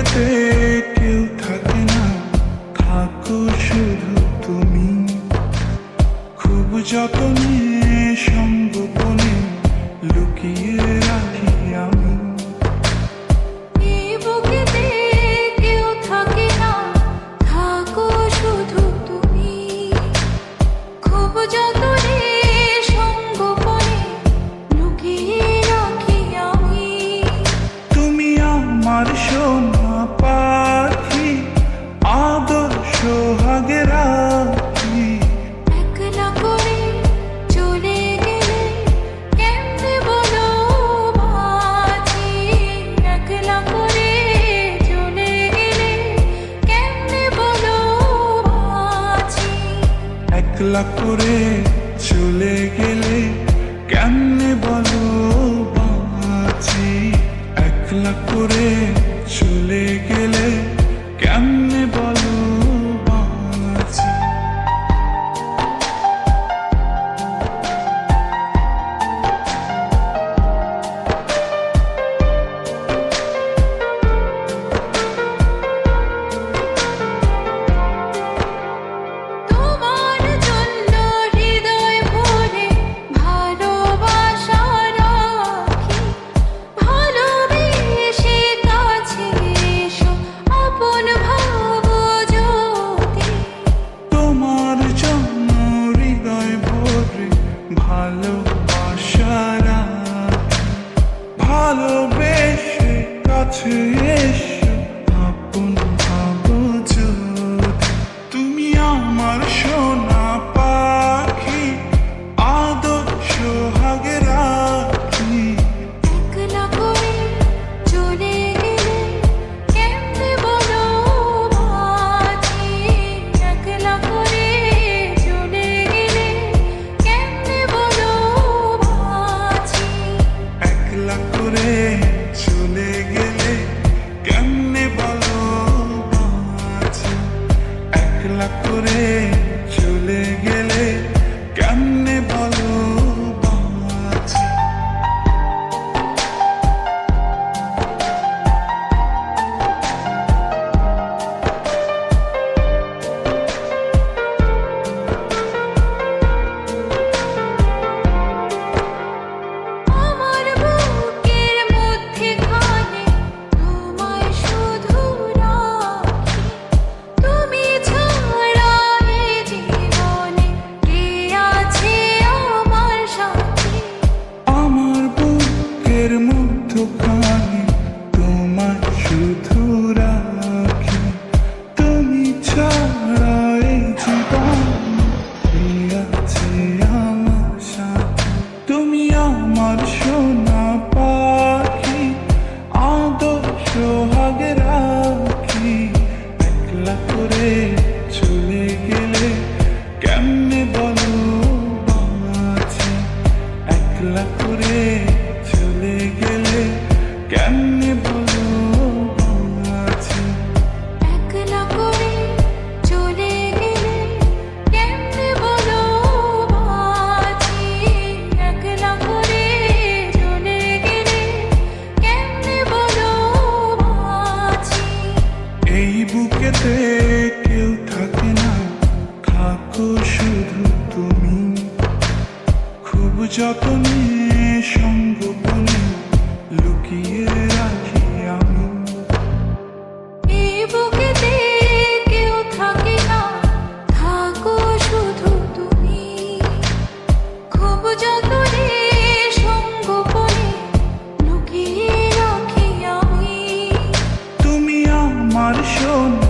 বুকেতে কেউ থাকে না, থাকো শুধু তুমি। খুব যতনে সঙ্গোপনে লুকিয়ে রাখি আমি। আমার সোনা পাখি আদর সোহাগে রাখি। একলা করে চলে গেলে কেমনে বলো বাঁচি। একলা করে চলে গেলে কেমনে বলো বাঁচি। একলা করে চলে গেলে কেমনে বলো বাঁচি। একলা করে চলে গেলে কেমনে বলো বাঁচি। তোমার জন্য হৃদয় ভরে ভালোবাসা রাখি। ভালোবেসে কাছে এসো আপন ভাবো যদি। তোমার জন্য হৃদয় ভরে ভালোবাসা রাখি। ভালোবেসে কাছে এসো আপন ভাবো যদি। তুমি আমার সোনা পাখি আদর সোহাগে রাখি। একলা করে চলে গেলে কেমনে বলো বাঁচি। একলা করে চলে গেলে কেমনে বলো বাঁচি। একলা করে চলে গেলে কেমনে বলো বাঁচি। একলা করে চলে গেলে কেমনে বলো বাঁচি। আমার বুকের মধ্যে খানে তোমায় শুধু রাখি। তুমি ছাড়া এই জীবনে কে আছে আমার সাথী। আমার বুকের মধ্যখানে তোমার শুধু রাখি। তুমি ছাড়া এই জীবনে কে আছে আমার সাথে। তুমি আমার সোনা পাখি আদর সোহাগে রাখি। একলা করে চলে গেলে কেমনে বলো বাঁচি। একলা করে চলে গেলে কেমনে বলো বাঁচি। একলা করে চলে গেলে কেমনে বলো বাঁচি। একলা করে চলে গেলে কেমনে বলো বাঁচি। এই বুকেতে কেউ থাকে না, থাকো শুধু তুমি। খুব যতনে সঙ্গোপনে লুকিয়ে রাখি আমি। এই বুকেতে কেউ থাকে না, থাকো শুধু তুমি। খুব যতনে সঙ্গোপনে লুকিয়ে রাখি আমি। তুমি আমার সোনা